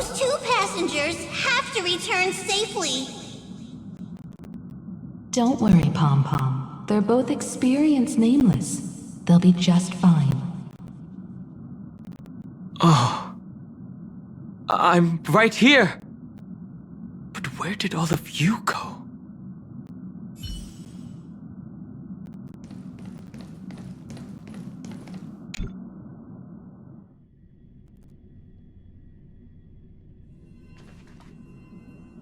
Those two passengers have to return safely. Don't worry, Pom Pom. They're both experienced nameless. They'll be just fine. Oh. I'm right here. But where did all of you go?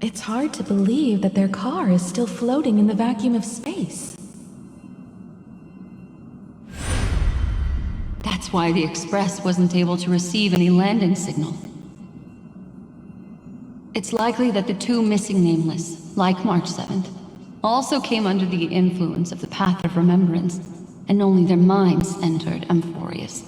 It's hard to believe that their car is still floating in the vacuum of space. That's why the Express wasn't able to receive any landing signal. It's likely that the two missing nameless, like March 7th, also came under the influence of the Path of Remembrance, and only their minds entered Amphorius.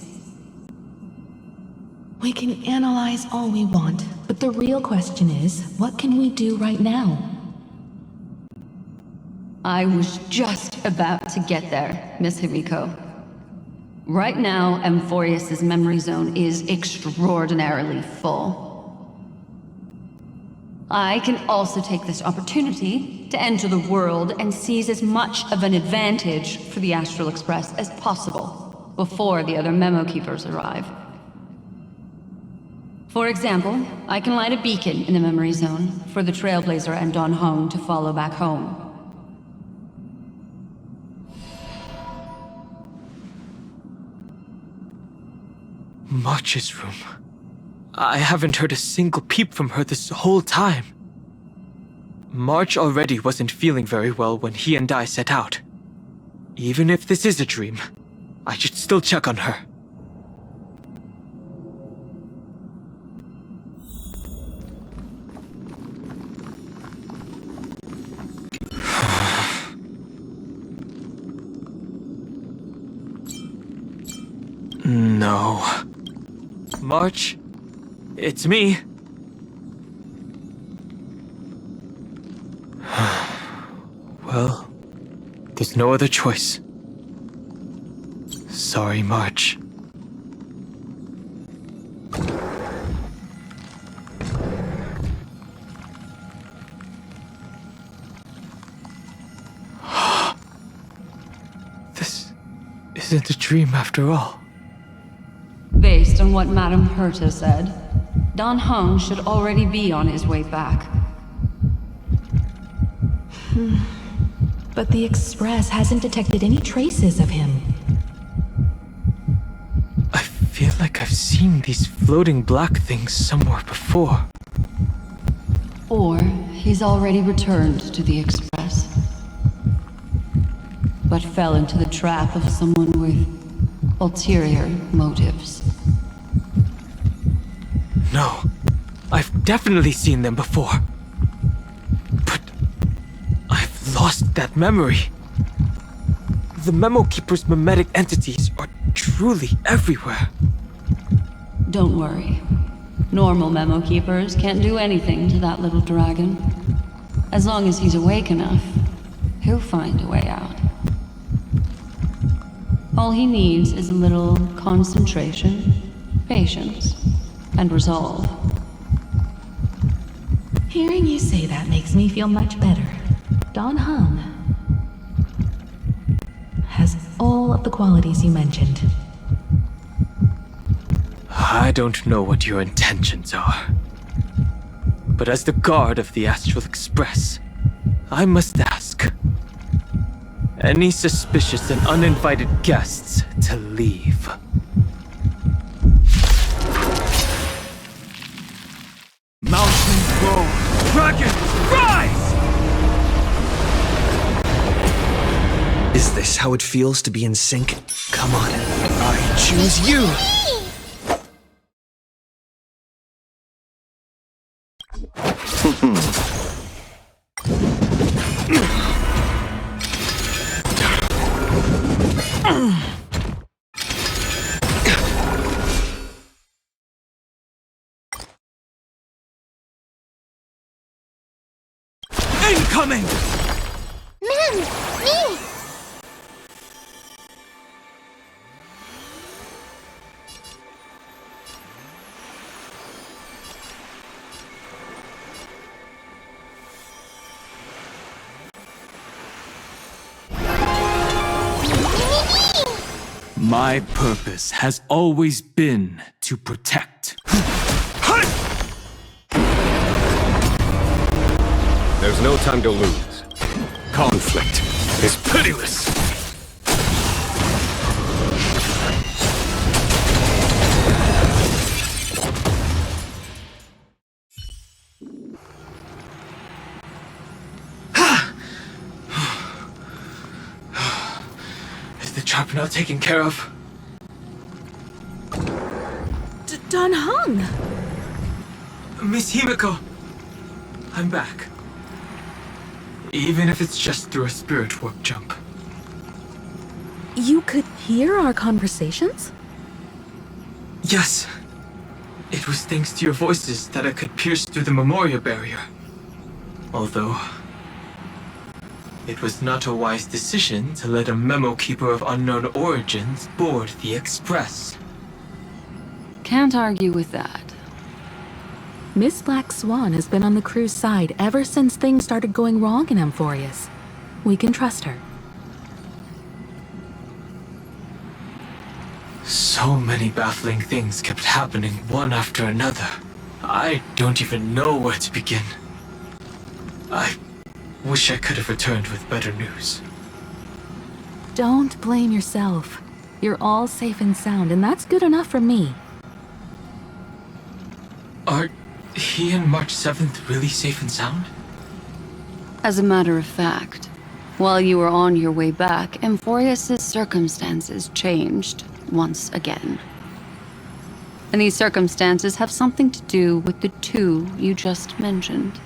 We can analyze all we want, but the real question is, what can we do right now? I was just about to get there, Miss Himiko. Right now, Amphorius' memory zone is extraordinarily full. I can also take this opportunity to enter the world and seize as much of an advantage for the Astral Express as possible before the other Memo Keepers arrive. For example, I can light a beacon in the memory zone for the Trailblazer and Don Hong to follow back home. March's room. I haven't heard a single peep from her this whole time. March already wasn't feeling very well when he and I set out. Even if this is a dream, I should still check on her. No. March, it's me. Well, there's no other choice. Sorry, March. This isn't a dream after all. Based on what Madame Herta said, Don Hong should already be on his way back. But the Express hasn't detected any traces of him. I feel like I've seen these floating black things somewhere before. Or he's already returned to the Express, but fell into the trap of someone with ulterior motives. No, I've definitely seen them before. But I've lost that memory. The Memo Keeper's mimetic entities are truly everywhere. Don't worry. Normal Memo Keepers can't do anything to that little dragon. As long as he's awake enough, he'll find a way out. All he needs is a little concentration, patience, and resolve. Hearing you say that makes me feel much better. Don Hong has all of the qualities you mentioned. I don't know what your intentions are. But as the guard of the Astral Express, I must ask. Any suspicious and uninvited guests to leave. Mountains grow, dragons rise! Is this how it feels to be in sync? Come on, I choose you! Incoming! Ma'am, me! My purpose has always been to protect. There's no time to lose. Conflict is pitiless. Is the trap now taken care of? Don Hung! Miss Himiko! I'm back. Even if it's just through a spirit warp jump. You could hear our conversations? Yes. It was thanks to your voices that I could pierce through the memorial barrier. Although, it was not a wise decision to let a memo keeper of unknown origins board the Express. Can't argue with that. Miss Black Swan has been on the crew's side ever since things started going wrong in Amphorius. We can trust her. So many baffling things kept happening one after another. I don't even know where to begin. I wish I could have returned with better news. Don't blame yourself. You're all safe and sound, and that's good enough for me. Are he and March 7th really safe and sound? As a matter of fact, while you were on your way back, Amphorius' circumstances changed once again. And these circumstances have something to do with the two you just mentioned.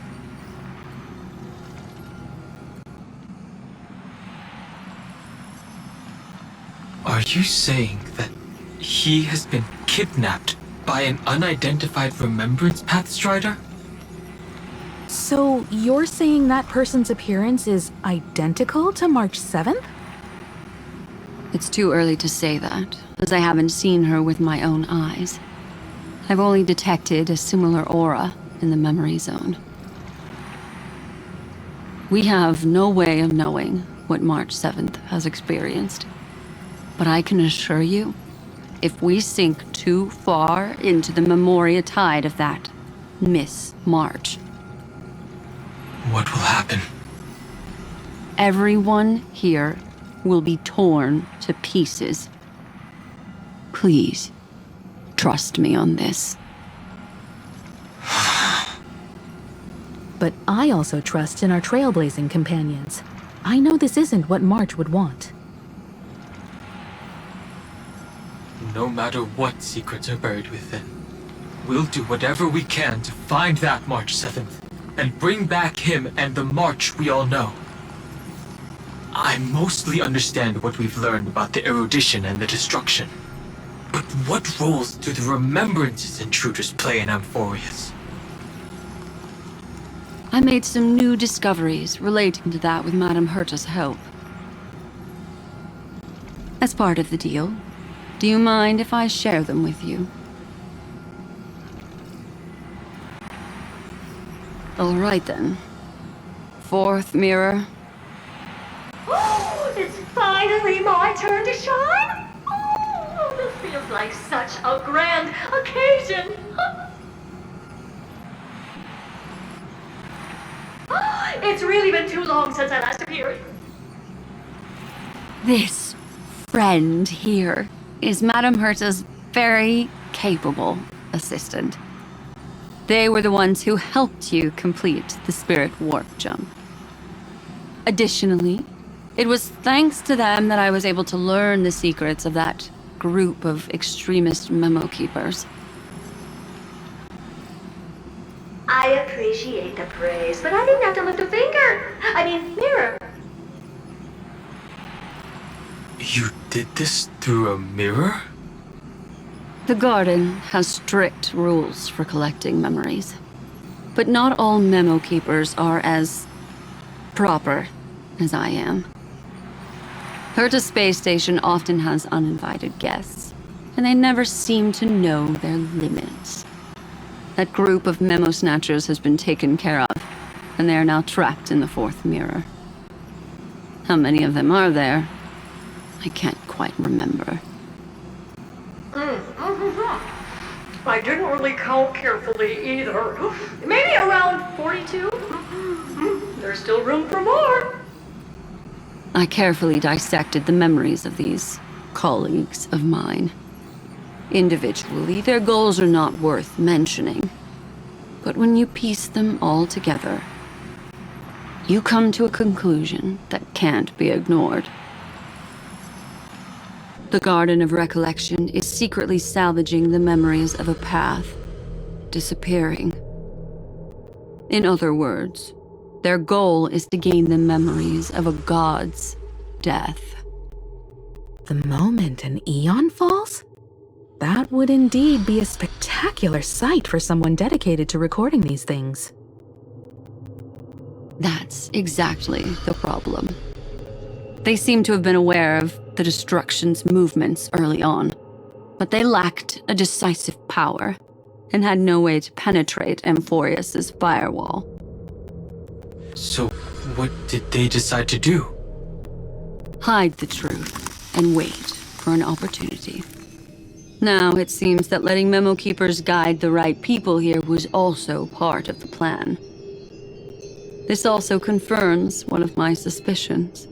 Are you saying that he has been kidnapped by an unidentified Remembrance Path Strider? So you're saying that person's appearance is identical to March 7th? It's too early to say that, as I haven't seen her with my own eyes. I've only detected a similar aura in the memory zone. We have no way of knowing what March 7th has experienced. But I can assure you, if we sink too far into the Memoria tide of that Miss March, What will happen? everyone here will be torn to pieces. Please, trust me on this. But I also trust in our trailblazing companions. I know this isn't what March would want. No matter what secrets are buried within, we'll do whatever we can to find that March 7th and bring back him and the March we all know. I mostly understand what we've learned about the erudition and the destruction. But what roles do the remembrances intruders play in Amphorius? I made some new discoveries relating to that with Madame Herta's help. As part of the deal, do you mind if I share them with you? All right then. Fourth mirror. Oh, it's finally my turn to shine! Oh, this feels like such a grand occasion! It's really been too long since I last appeared. This friend here is Madame Herta's very capable assistant. They were the ones who helped you complete the spirit warp jump. Additionally, it was thanks to them that I was able to learn the secrets of that group of extremist memo keepers. I appreciate the praise, but I didn't have to lift a finger. I mean, mirror. You did this through a mirror? The garden has strict rules for collecting memories. But not all memo keepers are as proper as I am. Herta Space Station often has uninvited guests, and they never seem to know their limits. That group of memo snatchers has been taken care of, and they are now trapped in the fourth mirror. How many of them are there? I can't quite remember. I didn't really count carefully either. Maybe around 42? There's still room for more. I carefully dissected the memories of these colleagues of mine. Individually, their goals are not worth mentioning. But when you piece them all together, you come to a conclusion that can't be ignored. The Garden of Recollection is secretly salvaging the memories of a path disappearing. In other words, their goal is to gain the memories of a god's death. The moment an eon falls? That would indeed be a spectacular sight for someone dedicated to recording these things. That's exactly the problem. They seem to have been aware of the destruction's movements early on, but they lacked a decisive power and had no way to penetrate Amphorius's firewall. So, what did they decide to do? Hide the truth and wait for an opportunity. Now it seems that letting Memo Keepers guide the right people here was also part of the plan. This also confirms one of my suspicions.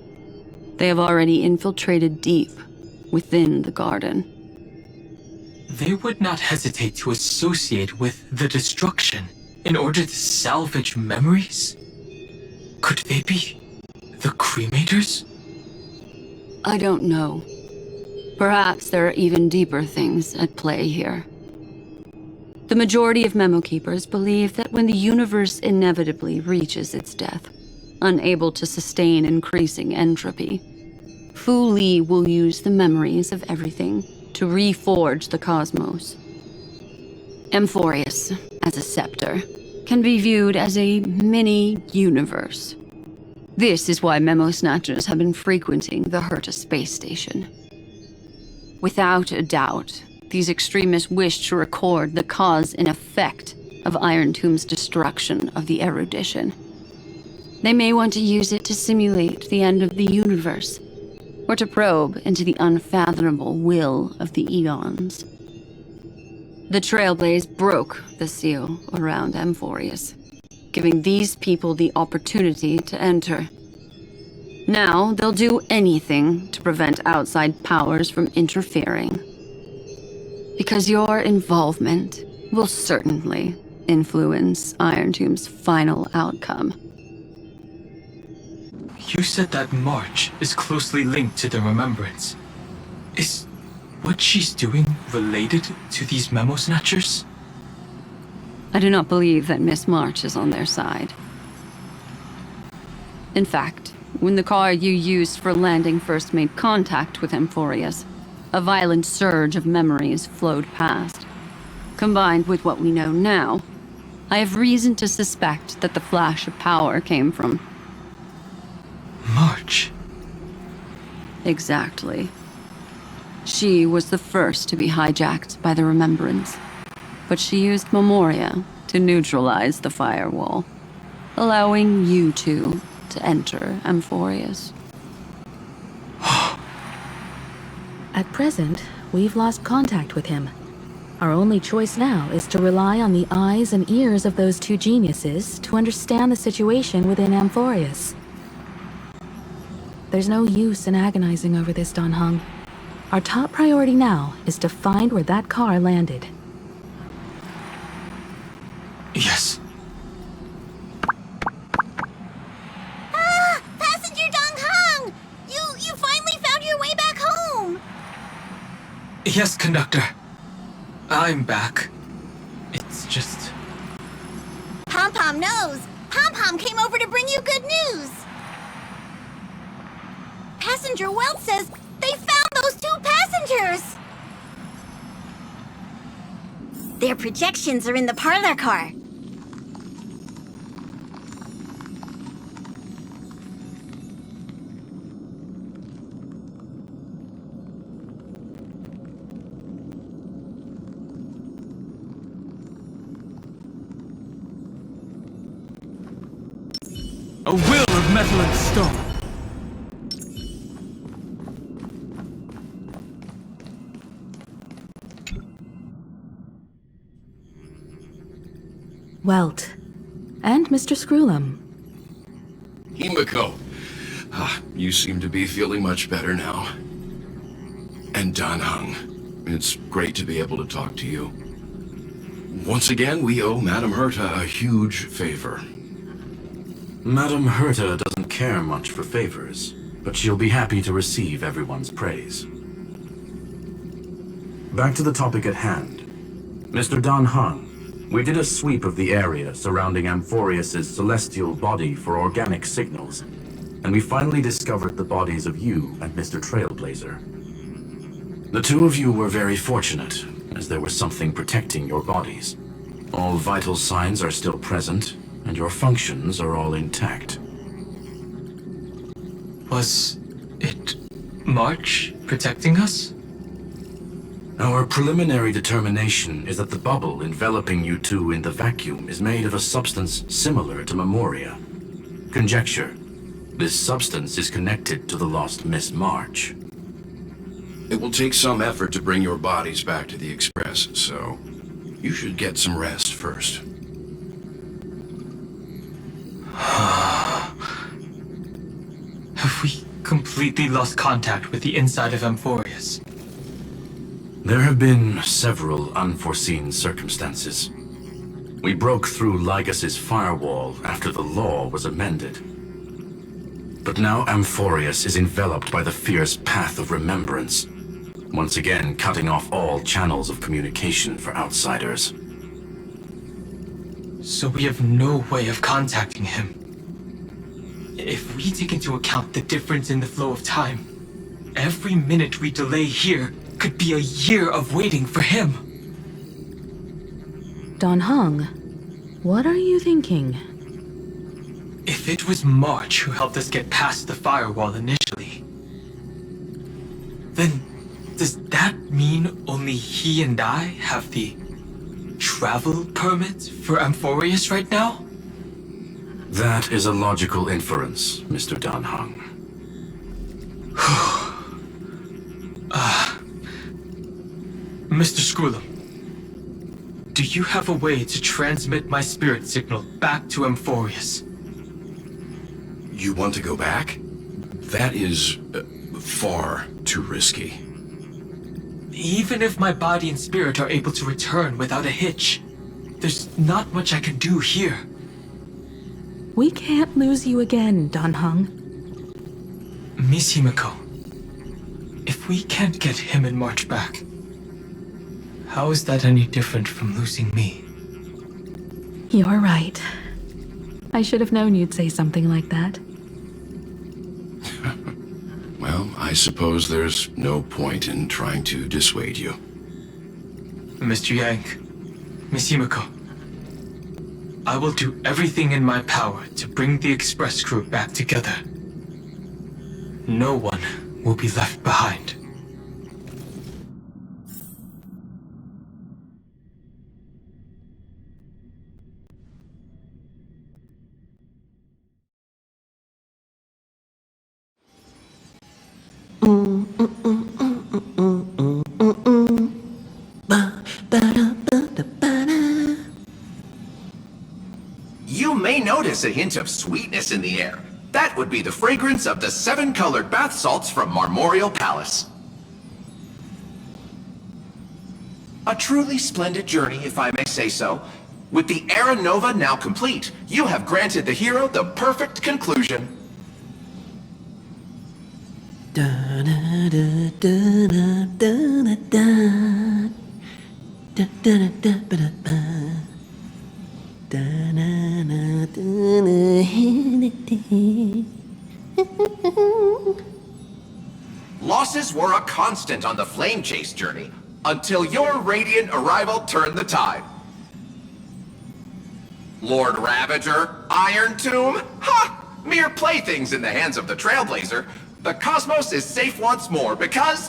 They have already infiltrated deep within the garden. They would not hesitate to associate with the destruction in order to salvage memories? Could they be the cremators? I don't know. Perhaps there are even deeper things at play here. The majority of Memo Keepers believe that when the universe inevitably reaches its death, unable to sustain increasing entropy, Fu Li will use the memories of everything to reforge the cosmos. Amphorius, as a scepter, can be viewed as a mini-universe. This is why Memo Snatchers have been frequenting the Herta space station. Without a doubt, these extremists wish to record the cause and effect of Iron Tomb's destruction of the erudition. They may want to use it to simulate the end of the universe, or to probe into the unfathomable will of the eons. The Trailblaze broke the seal around Amphorius, giving these people the opportunity to enter. Now they'll do anything to prevent outside powers from interfering. Because your involvement will certainly influence Iron Tomb's final outcome. You said that March is closely linked to the Remembrance. Is what she's doing related to these Memo Snatchers? I do not believe that Miss March is on their side. In fact, when the car you used for landing first made contact with Amphorius, a violent surge of memories flowed past. Combined with what we know now, I have reason to suspect that the flash of power came from... March. Exactly. She was the first to be hijacked by the Remembrance, but she used Memoria to neutralize the firewall, allowing you two to enter Amphorius. At present, we've lost contact with him. Our only choice now is to rely on the eyes and ears of those two geniuses to understand the situation within Amphorius. There's no use in agonizing over this, Don Hung. Our top priority now is to find where that car landed. Yes. Ah! Passenger Dong Hung! You finally found your way back home! Yes, conductor. I'm back. It's just... Pom-Pom knows! Pom-Pom came over to bring you good news! Passenger Welt says they found those two passengers! Their projections are in the parlor car. A will of metal and stone. Welt, and Mr. Screwlum. Himiko, you seem to be feeling much better now. And Dan Heng, it's great to be able to talk to you. Once again, we owe Madame Herta a huge favor. Madame Herta doesn't care much for favors, but she'll be happy to receive everyone's praise. Back to the topic at hand. Mr. Dan Heng, we did a sweep of the area surrounding Amphorius's celestial body for organic signals, and we finally discovered the bodies of you and Mr. Trailblazer. The two of you were very fortunate, as there was something protecting your bodies. All vital signs are still present, and your functions are all intact. Was it March protecting us? Our preliminary determination is that the bubble enveloping you two in the vacuum is made of a substance similar to Memoria. Conjecture: this substance is connected to the lost Miss March. It will take some effort to bring your bodies back to the Express, so you should get some rest first. Have we completely lost contact with the inside of Amphorius? There have been several unforeseen circumstances. We broke through Lygas's firewall after the law was amended. But now Amphorius is enveloped by the fierce path of remembrance, once again cutting off all channels of communication for outsiders. So we have no way of contacting him. If we take into account the difference in the flow of time, every minute we delay here could be a year of waiting for him. Dan Heng, what are you thinking? If it was March who helped us get past the firewall initially, then does that mean only he and I have the travel permit for Amphorius right now? That is a logical inference, Mr. Dan Heng. Mr. Screwlum, do you have a way to transmit my spirit signal back to Amphorius? You want to go back? That is far too risky. Even if my body and spirit are able to return without a hitch, there's not much I can do here. We can't lose you again, Dan Heng. Miss Himiko, if we can't get him and March back, how is that any different from losing me? You're right. I should have known you'd say something like that. Well, I suppose there's no point in trying to dissuade you. Mr. Yang, Miss Himiko, I will do everything in my power to bring the Express crew back together. No one will be left behind. You may notice a hint of sweetness in the air. That would be the fragrance of the 7-colored bath salts from Marmorial Palace. A truly splendid journey, if I may say so. With the Era Nova now complete, you have granted the hero the perfect conclusion. Losses were a constant on the Flame Chase journey, until your radiant arrival turned the tide. Lord Ravager, Iron Tomb, ha! Mere playthings in the hands of the Trailblazer. The cosmos is safe once more because...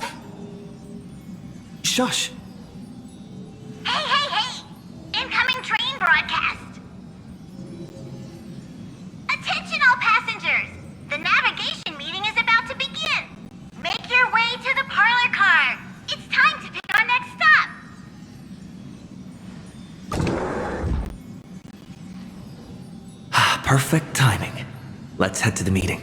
Shush! Hey, hey, hey! Incoming train broadcast! Attention all passengers! The navigation meeting is about to begin! Make your way to the parlor car! It's time to pick our next stop! Perfect timing. Let's head to the meeting.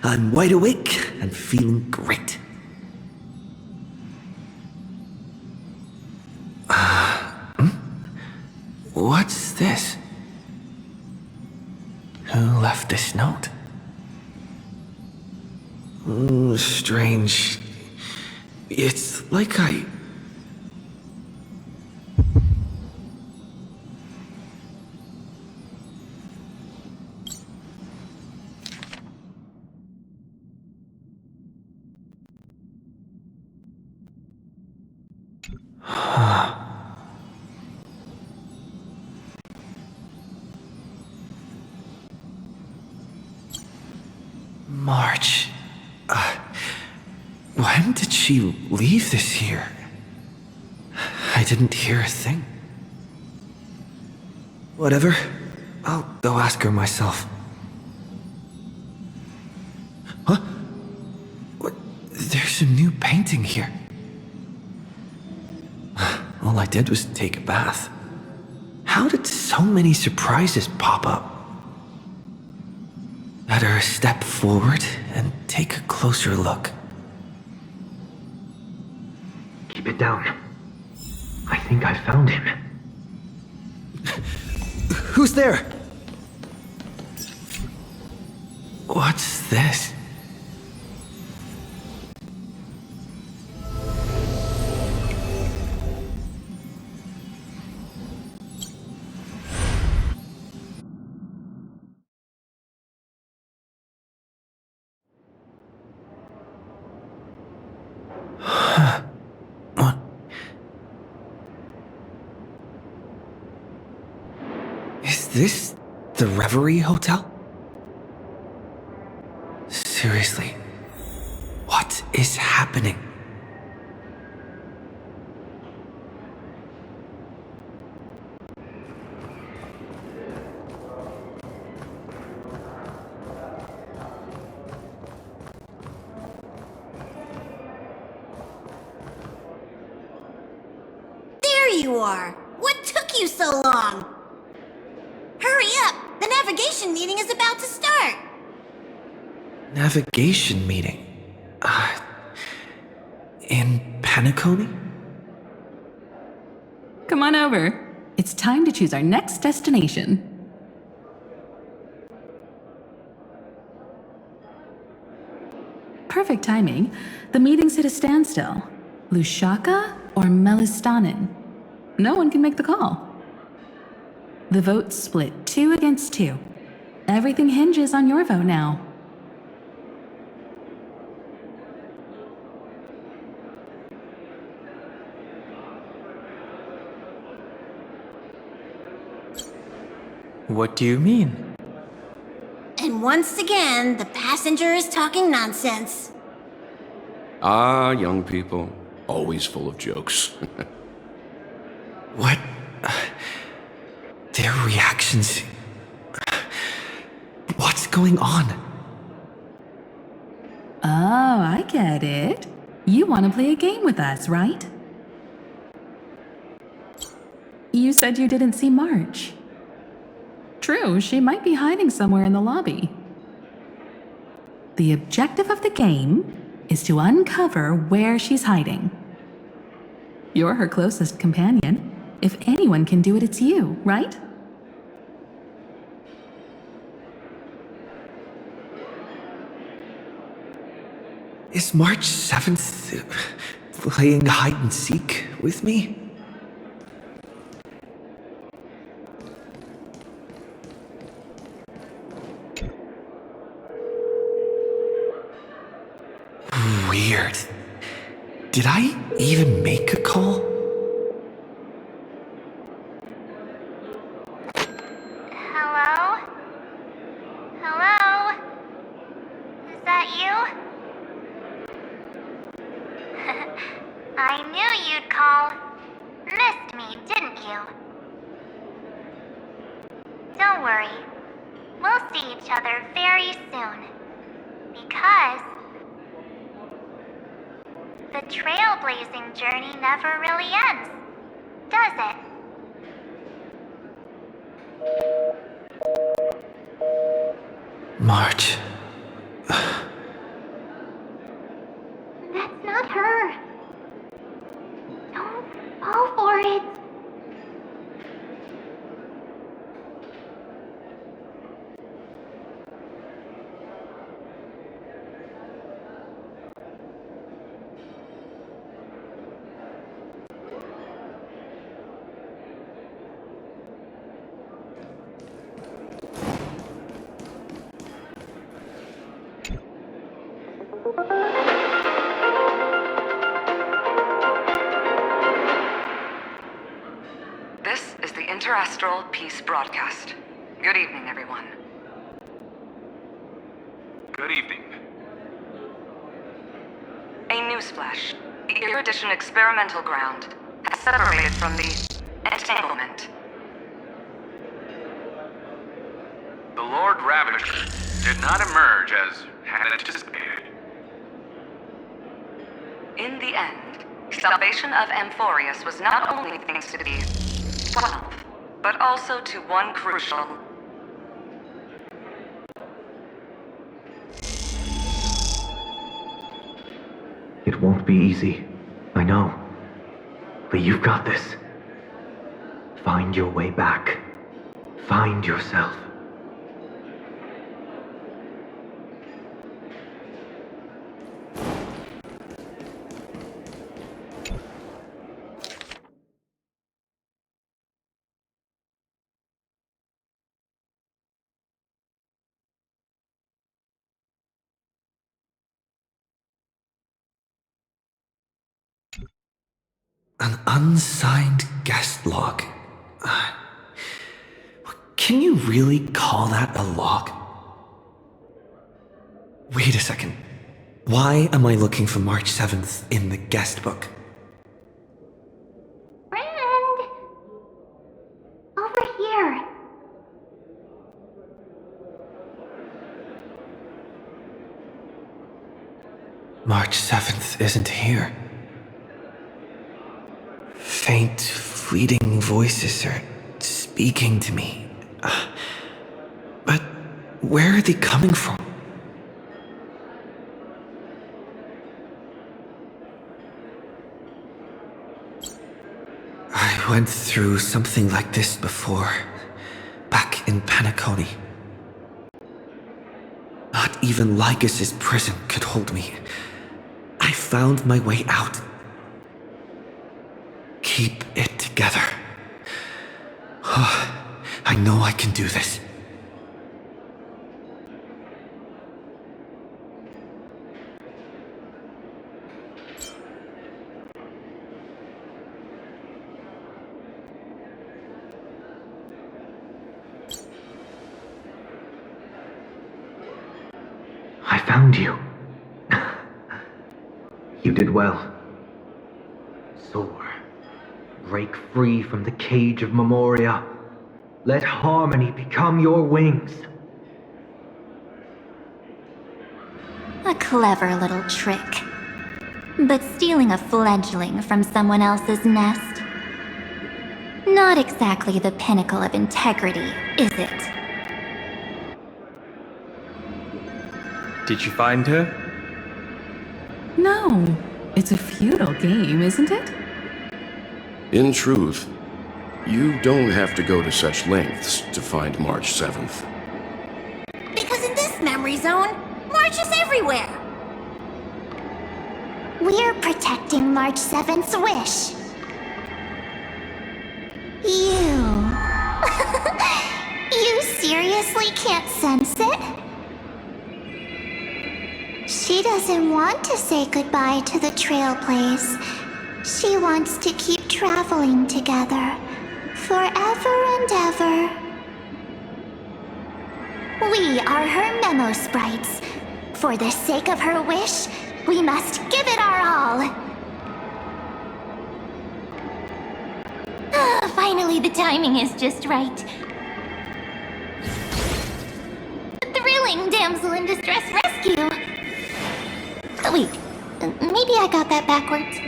I'm wide awake and feeling great. What's this? Who left this note? Strange. It's like I... March. When did she leave this here? I didn't hear a thing. Whatever. I'll go ask her myself. Huh? What? There's a new painting here. All I did was take a bath. How did so many surprises pop up? Better step forward and take a closer look. Keep it down. I think I found him. Who's there? What's this? What? Is this the Reverie Hotel? Seriously, what is happening? There you are! What took you so long? Hurry up! The navigation meeting is about to start! Navigation meeting? In Penacony? Come on over. It's time to choose our next destination. Perfect timing. The meeting's at a standstill. Lushaka or Melistanin? No one can make the call. The vote's split 2 against 2. Everything hinges on your vote now. What do you mean? And once again, the passenger is talking nonsense. Ah, young people. Always full of jokes. What? Their reactions... What's going on? Oh, I get it. You want to play a game with us, right? You said you didn't see March. True, she might be hiding somewhere in the lobby. The objective of the game is to uncover where she's hiding. You're her closest companion. If anyone can do it, it's you, right? Is March 7th playing hide and seek with me? Weird. Did I even make a call? Hello? Hello? Is that you? I knew you'd call. Missed me, didn't you? Don't worry. We'll see each other very soon. Because the trailblazing journey never really ends, does it? March. That's not her. Don't fall for it. This is the Interastral Peace Broadcast. Good evening, everyone. Good evening. A newsflash. The Erudition experimental ground has separated from the entanglement. The Lord Ravager did not emerge as had anticipated. In the end, salvation of Amphorius was not only thanks to the 12, but also to one crucial... It won't be easy, I know. But you've got this. Find your way back. Find yourself. An unsigned guest log. Can you really call that a log? Wait a second. Why am I looking for March 7th in the guest book? Friend! Over here. March 7th isn't here. Faint, fleeting voices are speaking to me. But where are they coming from? I went through something like this before, back in Penacony. Not even Lycus's prison could hold me. I found my way out. Keep it together. I know I can do this. I found you. You did well. Soar. Break free from the cage of Memoria. Let harmony become your wings. A clever little trick. But stealing a fledgling from someone else's nest? Not exactly the pinnacle of integrity, is it? Did you find her? No. It's a futile game, isn't it? In truth, you don't have to go to such lengths to find March 7th. Because in this memory zone, March is everywhere. We're protecting March 7th's wish. You seriously can't sense it? She doesn't want to say goodbye to the trail place. She wants to keep traveling together, forever and ever. We are her memo sprites. For the sake of her wish, we must give it our all. Finally, the timing is just right. Thrilling damsel in distress rescue. Wait, maybe I got that backwards.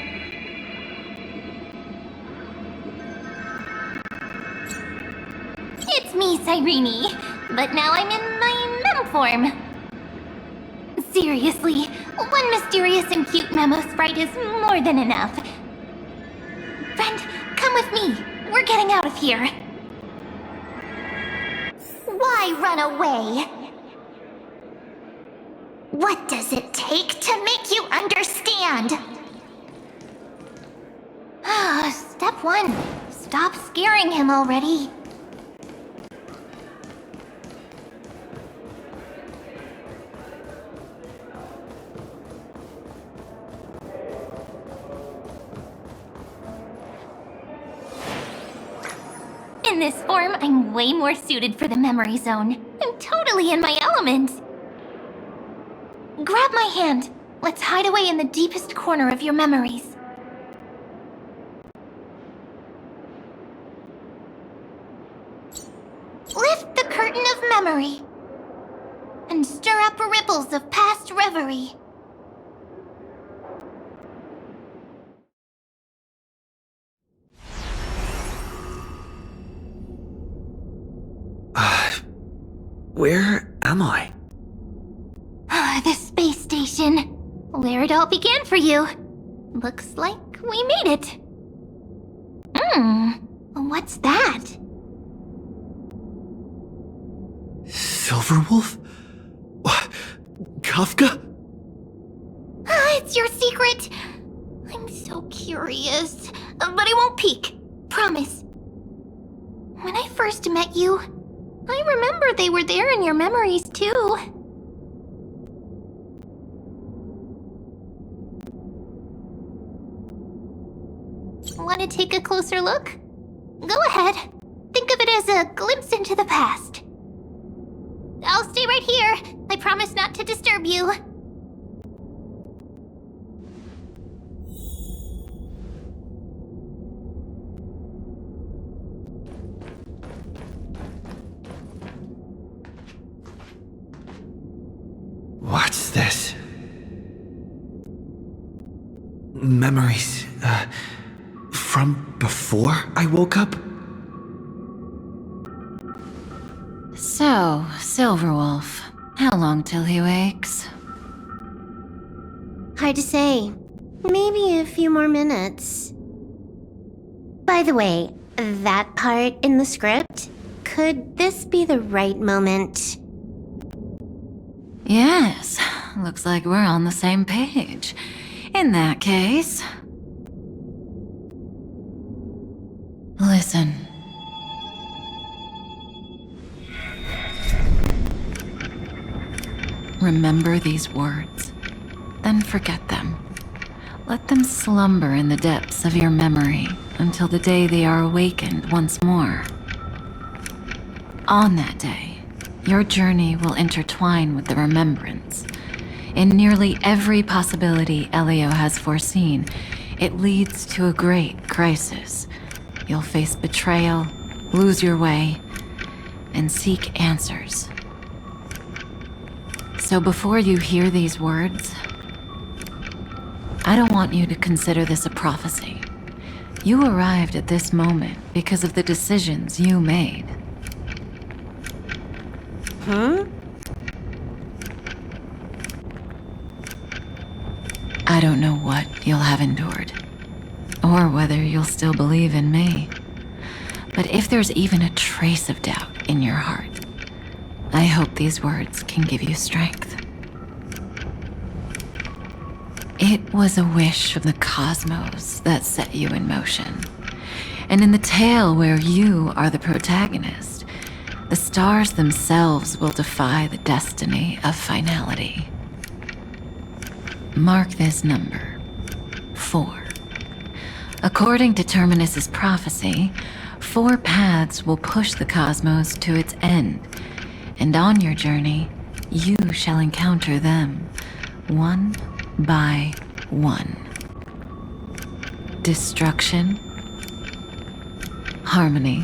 It's It's me, Cyrene. But now I'm in my mem form. Seriously, one mysterious and cute memo sprite is more than enough. Friend, come with me. We're getting out of here. Why run away? What does it take to make you understand? Step 1. Stop scaring him already. In this form, I'm way more suited for the memory zone. I'm totally in my element. Grab my hand. Let's hide away in the deepest corner of your memories. Lift the curtain of memory and stir up ripples of past reverie. Where am I? The space station. Where it all began for you. Looks like we made it. What's that? Silverwolf? Kafka? It's your secret. I'm so curious. But I won't peek. Promise. When I first met you, I remember they were there in your memories too. Want to take a closer look? Go ahead. Think of it as a glimpse into the past. I'll stay right here. I promise not to disturb you. What's this? Memories, from before I woke up? So, Silverwolf, how long till he wakes? Hard to say. Maybe a few more minutes. By the way, that part in the script, could this be the right moment? Yes, looks like we're on the same page. In that case... Listen. Remember these words, then forget them. Let them slumber in the depths of your memory until the day they are awakened once more. On that day, your journey will intertwine with the remembrance. In nearly every possibility Elio has foreseen, it leads to a great crisis. You'll face betrayal, lose your way, and seek answers. So before you hear these words, I don't want you to consider this a prophecy. You arrived at this moment because of the decisions you made. Huh? I don't know what you'll have endured, or whether you'll still believe in me. But if there's even a trace of doubt in your heart, I hope these words can give you strength. It was a wish from the cosmos that set you in motion. And in the tale where you are the protagonist, the stars themselves will defy the destiny of finality. Mark this number, 4. According to Terminus's prophecy, 4 paths will push the cosmos to its end, and on your journey, you shall encounter them, one by one. Destruction, harmony,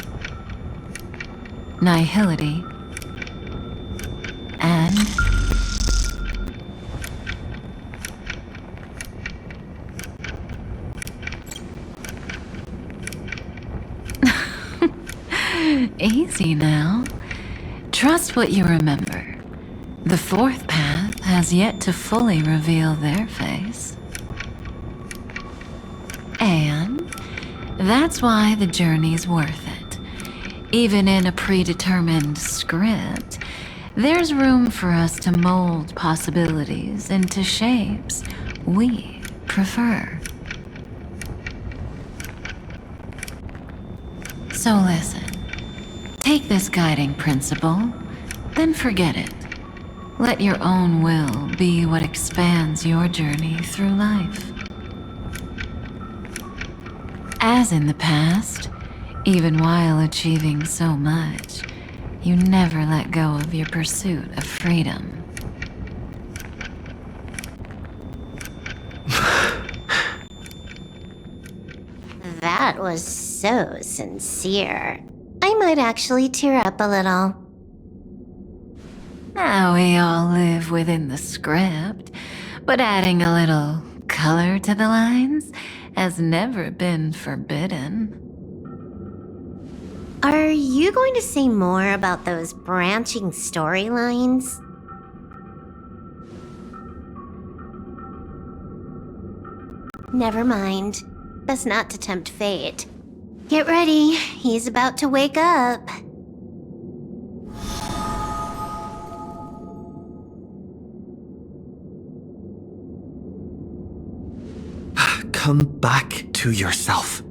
nihility, and Easy now. Trust what you remember. The fourth path has yet to fully reveal their face. And that's why the journey's worth it. Even in a predetermined script, there's room for us to mold possibilities into shapes we prefer. So listen. Take this guiding principle, then forget it. Let your own will be what expands your journey through life. As in the past, even while achieving so much, you never let go of your pursuit of freedom. That was so sincere. I might actually tear up a little. Now we all live within the script, but adding a little color to the lines has never been forbidden. Are you going to say more about those branching storylines? Never mind. Best not to tempt fate. Get ready, he's about to wake up. Come back to yourself.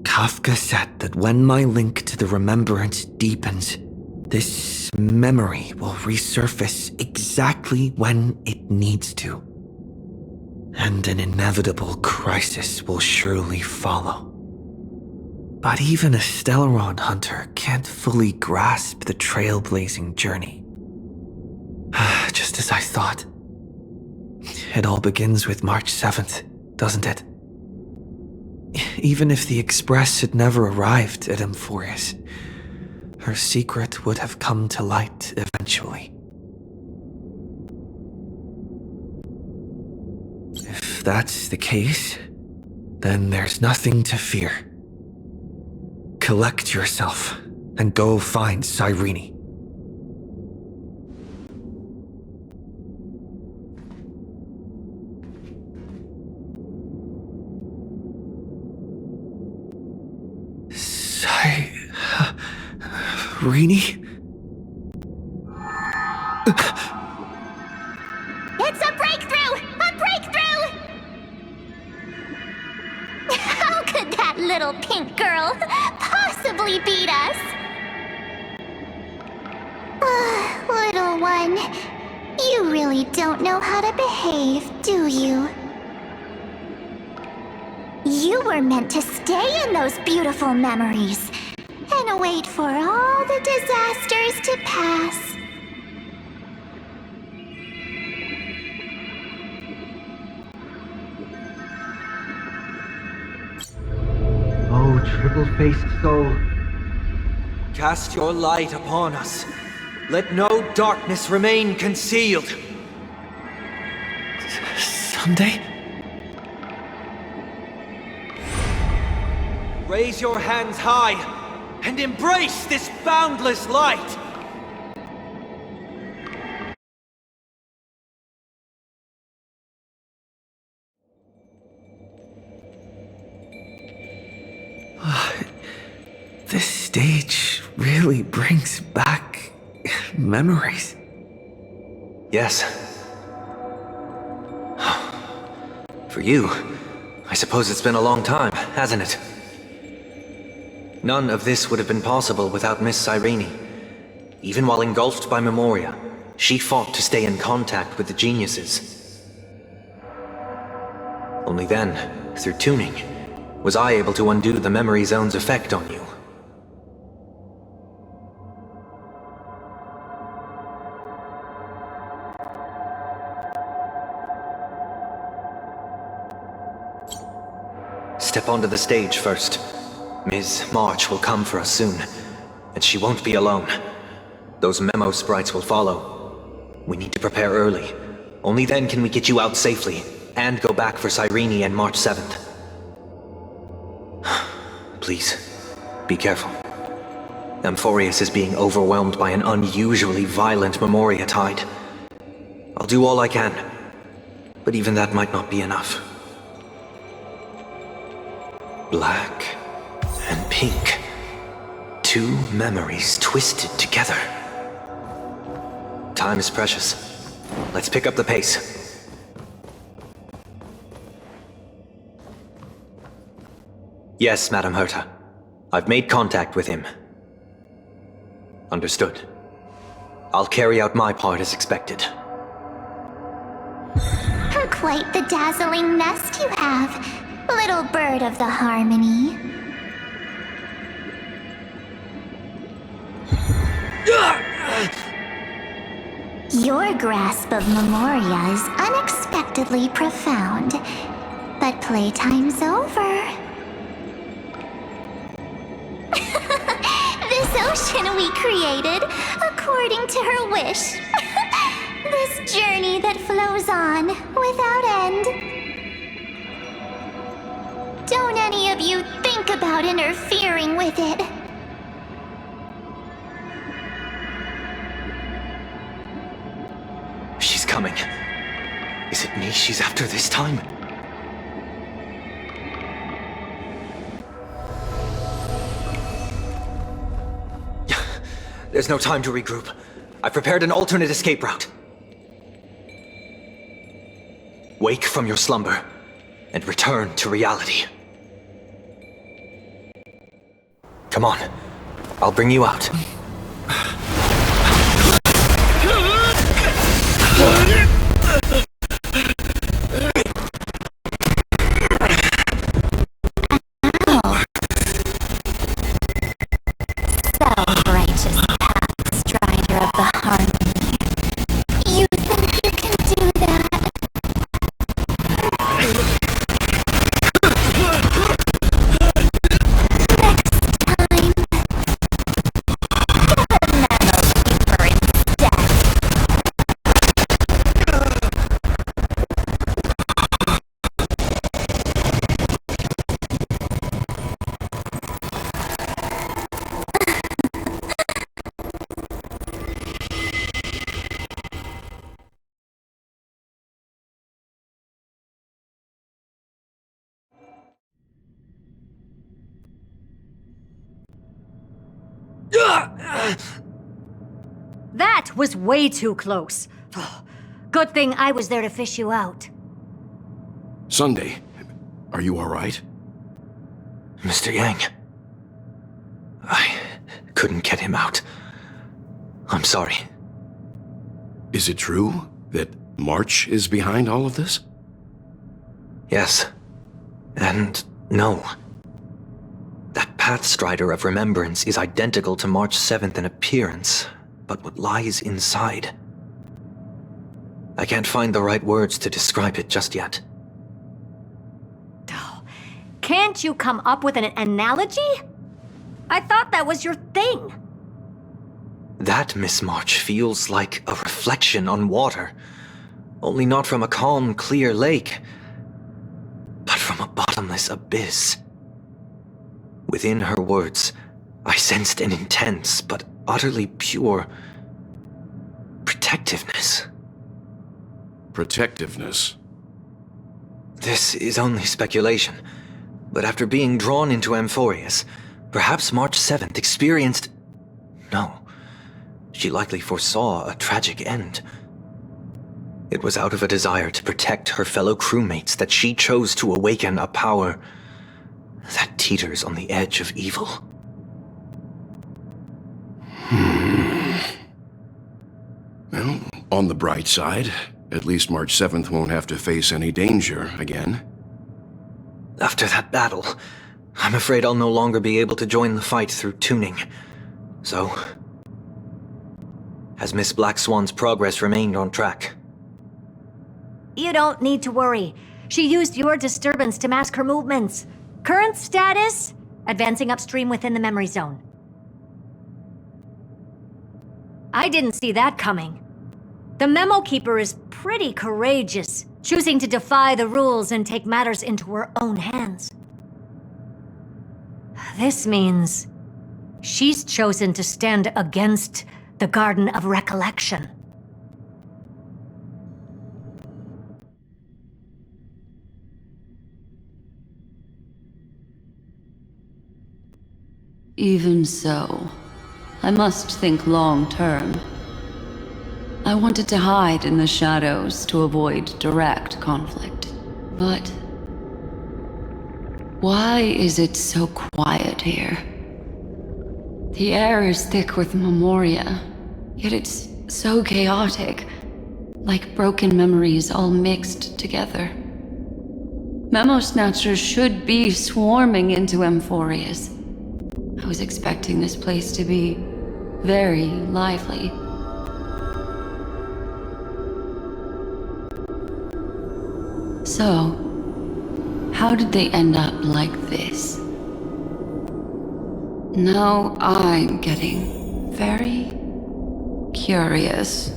Kafka said that when my link to the remembrance deepens, this memory will resurface exactly when it needs to. And an inevitable crisis will surely follow. But even a Stellaron hunter can't fully grasp the trailblazing journey. Just as I thought. It all begins with March 7th, doesn't it? Even if the Express had never arrived at Amphorius, her secret would have come to light eventually. If that's the case, then there's nothing to fear. Collect yourself and go find Cyrene. Cyrene? It's a breakthrough! A breakthrough! How could that little pink girl possibly beat us? Little one, you really don't know how to behave, do you? You were meant to stay in those beautiful memories and wait for all the disasters to pass. Oh, triple-faced soul. Cast your light upon us. Let no darkness remain concealed. Someday? Raise your hands high and embrace this boundless light. This stage really brings back memories. Yes. For you, I suppose it's been a long time, hasn't it? None of this would have been possible without Miss Cyrene. Even while engulfed by Memoria, she fought to stay in contact with the geniuses. Only then, through tuning, was I able to undo the memory zone's effect on you. Step onto the stage first. Ms. March will come for us soon, and she won't be alone. Those memo sprites will follow. We need to prepare early. Only then can we get you out safely, and go back for Cyrene and March 7th. Please, Be careful. Amphorius is being overwhelmed by an unusually violent Memoria tide. I'll do all I can, but even that might not be enough. Black and pink. Two memories twisted together. Time is precious. Let's pick up the pace. Yes, Madam Herta. I've made contact with him. Understood. I'll carry out my part as expected. Quite the dazzling nest you have, little bird of the harmony. Your grasp of Memoria is unexpectedly profound, but playtime's over. This ocean we created, according to her wish. This journey that flows on, without end. Don't any of you think about interfering with it. She's coming. Is it me she's after this time? There's no time to regroup. I've prepared an alternate escape route. Wake from your slumber and return to reality. Come on, I'll bring you out. Self-righteous path, strider of the harmony. You think you can do that? That was way too close. Good thing I was there to fish you out. Sunday, are you all right? Mr. Yang. I couldn't get him out. I'm sorry. Is it true that March is behind all of this? Yes. And no. That Pathstrider of Remembrance is identical to March 7th in appearance, but what lies inside? I can't find the right words to describe it just yet. Can't you come up with an analogy? I thought that was your thing. That Miss March feels like a reflection on water. Only not from a calm, clear lake, but from a bottomless abyss. Within her words, I sensed an intense but utterly pure protectiveness. Protectiveness? This is only speculation, but after being drawn into Amphorius, perhaps March 7th experienced... No, she likely foresaw a tragic end. It was out of a desire to protect her fellow crewmates that she chose to awaken a power that teeters on the edge of evil. Well, on the bright side, at least March 7th won't have to face any danger again. After that battle, I'm afraid I'll no longer be able to join the fight through tuning. So, has Miss Black Swan's progress remained on track? You don't need to worry. She used your disturbance to mask her movements. Current status? Advancing upstream within the memory zone. I didn't see that coming. The Memo Keeper is pretty courageous, choosing to defy the rules and take matters into her own hands. This means She's chosen to stand against the Garden of Recollection. Even so, I must think long-term. I wanted to hide in the shadows to avoid direct conflict. But why is it so quiet here? The air is thick with memoria, yet it's so chaotic, like broken memories all mixed together. Memo Snatchers should be swarming into Amphorius. I was expecting this place to be very lively. So, how did they end up like this? Now I'm getting very curious.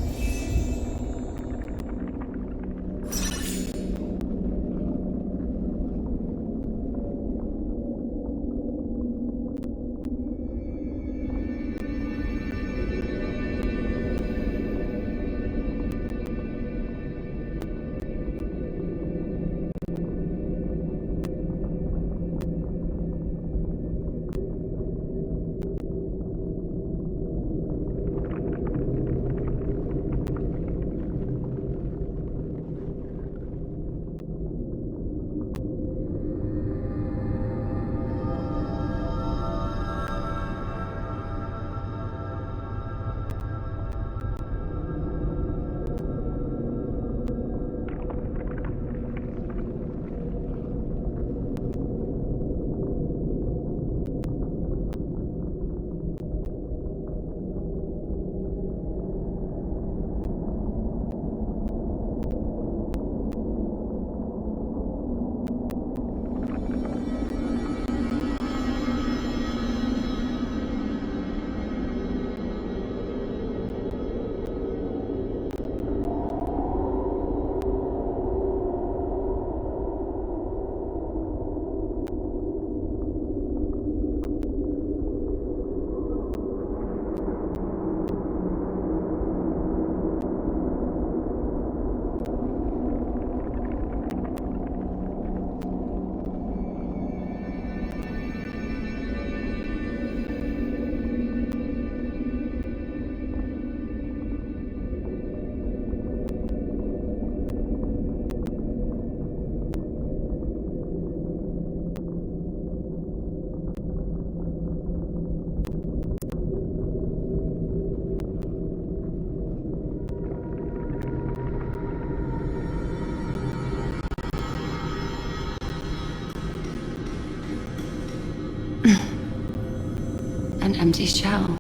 An empty shell.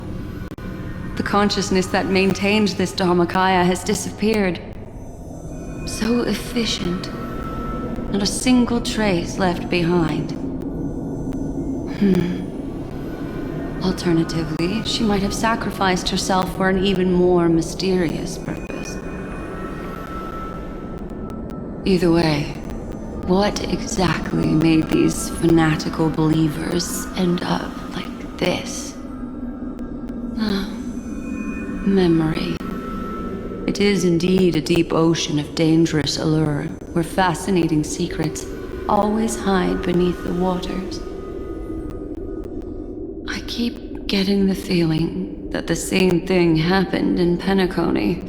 The consciousness that maintained this Dharmakaya has disappeared. So efficient. Not a single trace left behind. Alternatively, she might have sacrificed herself for an even more mysterious purpose. Either way, what exactly made these fanatical believers end up like this? Memory. It is indeed a deep ocean of dangerous allure, where fascinating secrets always hide beneath the waters. I keep getting the feeling that the same thing happened in Penacony.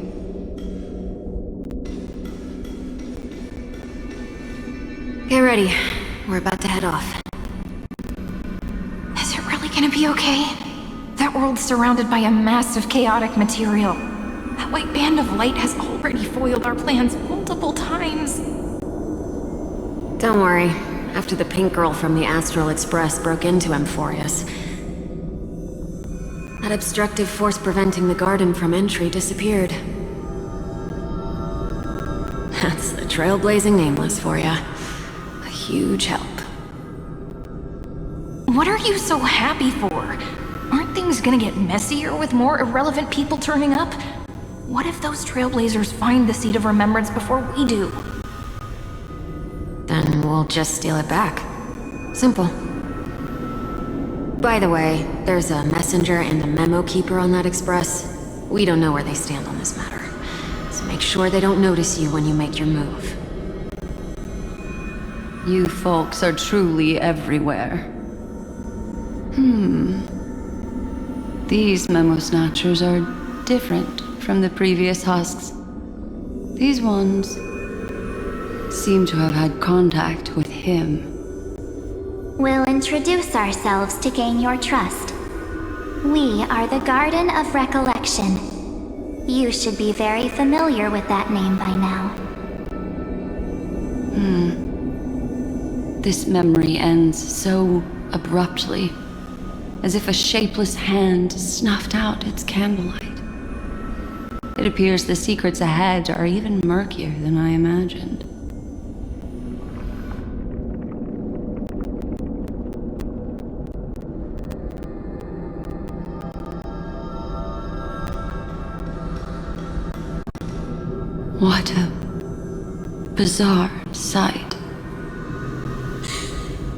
Get ready. We're about to head off. Is it really gonna be okay? That world's surrounded by a massive chaotic material. That white band of light has already foiled our plans multiple times. Don't worry. After the pink girl from the Astral Express broke into Amphorius, that obstructive force preventing the garden from entry disappeared. That's the trailblazing nameless for ya. A huge help. What are you so happy for? Aren't things gonna get messier with more irrelevant people turning up? What if those trailblazers find the Seed of Remembrance before we do? Then we'll just steal it back. Simple. By the way, there's a messenger and a memo keeper on that express. We don't know where they stand on this matter. So make sure they don't notice you when you make your move. You folks are truly everywhere. These memo snatchers are different from the previous husks. These ones seem to have had contact with him. We'll introduce ourselves to gain your trust. We are the Garden of Recollection. You should be very familiar with that name by now. This memory ends so abruptly, as if a shapeless hand snuffed out its candlelight. It appears the secrets ahead are even murkier than I imagined. What a bizarre sight.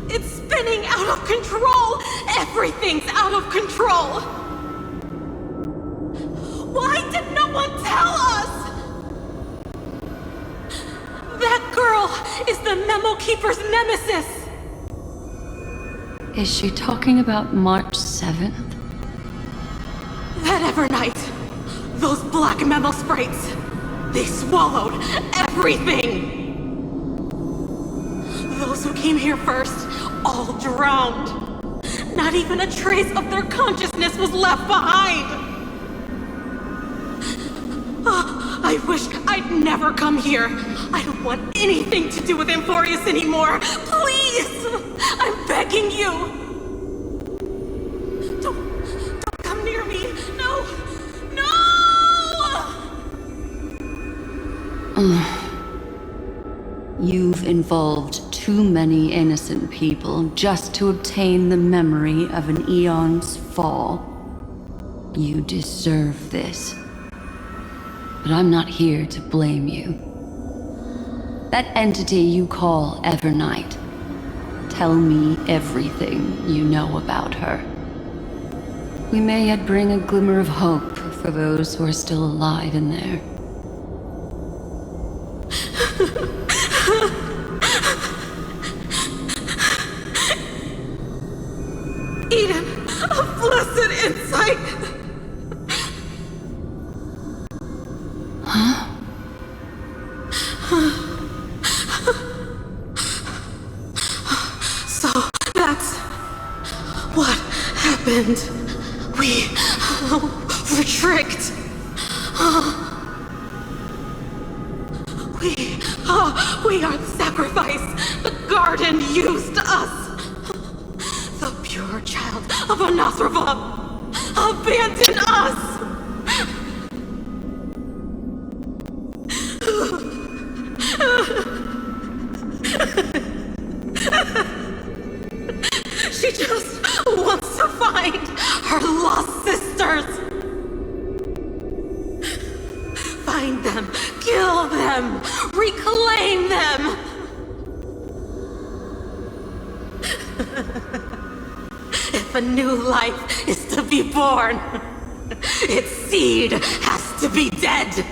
It's spinning out of control! Everything's out of control! Why did no one tell us? That girl is the Memo Keeper's nemesis! Is she talking about March 7th? That Evernight, those black memo sprites, they swallowed everything! Those who came here first, all drowned. Not even a trace of their consciousness was left behind! I wish I'd never come here. I don't want anything to do with Amphorius anymore. Please! I'm begging you! Don't come near me! No! No! You've involved too many innocent people just to obtain the memory of an eon's fall. You deserve this. But I'm not here to blame you. That entity you call Evernight, tell me everything you know about her. We may yet bring a glimmer of hope for those who are still alive in there. Eden, a blessed insight! So that's what happened. We were tricked. We are the sacrifice. The garden used us. The pure child of Anasrava abandoned us. She just wants to find her lost sisters. Find them, kill them, reclaim them. If a new life is to be born, its seed has to be dead.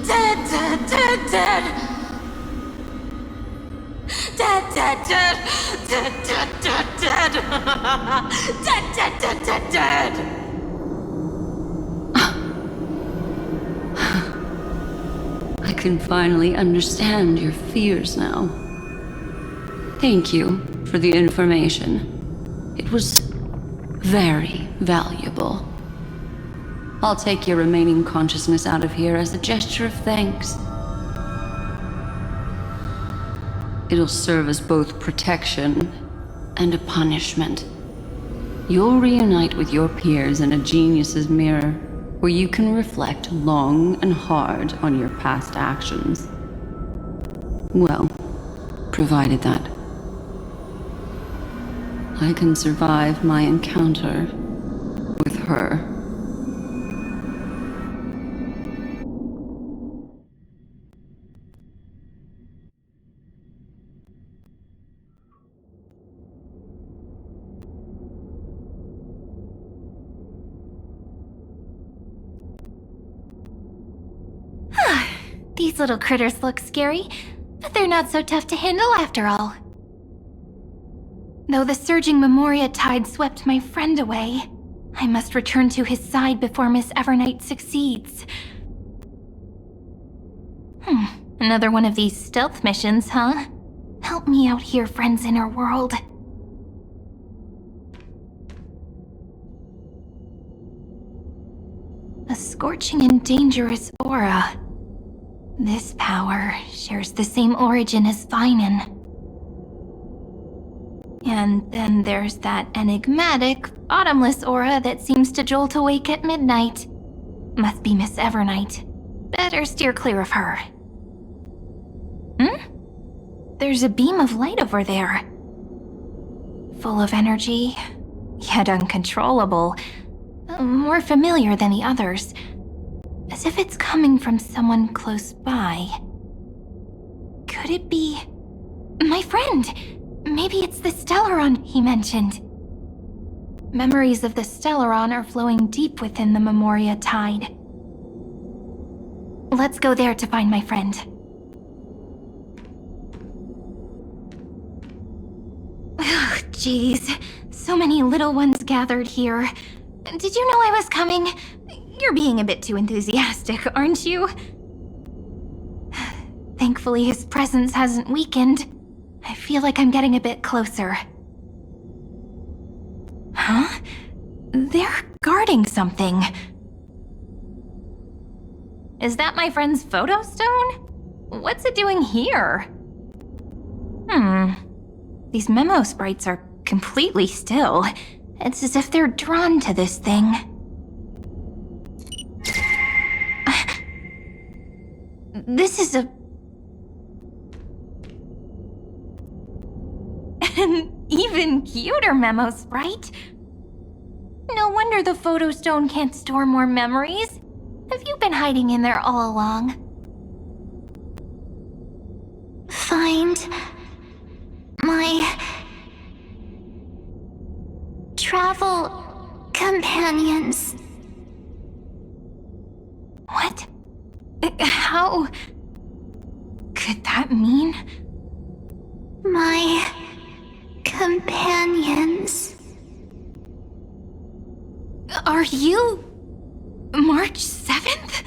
Dead, dead, dead, dead. Dead, dead, dead, dead, dead, dead, dead. Dead, dead, dead, dead, dead. I can finally understand your fears now. Thank you for the information. It was very valuable. I'll take your remaining consciousness out of here as a gesture of thanks. It'll serve as both protection and a punishment. You'll reunite with your peers in a genius's mirror, where you can reflect long and hard on your past actions. Well, provided that I can survive my encounter with her. These little critters look scary, but they're not so tough to handle after all. Though the surging Memoria tide swept my friend away, I must return to his side before Miss Evernight succeeds. Another one of these stealth missions, huh? Help me out here, friend's inner world. A scorching and dangerous aura. This power shares the same origin as Finan. And then there's that enigmatic, bottomless aura that seems to jolt awake at midnight. Must be Miss Evernight. Better steer clear of her. There's a beam of light over there. Full of energy, yet uncontrollable. More familiar than the others. As if it's coming from someone close by. Could it be... my friend? Maybe it's the Stellaron he mentioned. Memories of the Stellaron are flowing deep within the Memoria tide. Let's go there to find my friend. Ugh, jeez. So many little ones gathered here. Did you know I was coming? You're being a bit too enthusiastic, aren't you? Thankfully, his presence hasn't weakened. I feel like I'm getting a bit closer. Huh? They're guarding something. Is that my friend's photo stone? What's it doing here? These memo sprites are completely still. It's as if they're drawn to this thing. This is an even cuter memo sprite. No wonder the photo stone can't store more memories. Have you been hiding in there all along? Find my travel companions. What? How could that mean? My companions. Are you March 7th?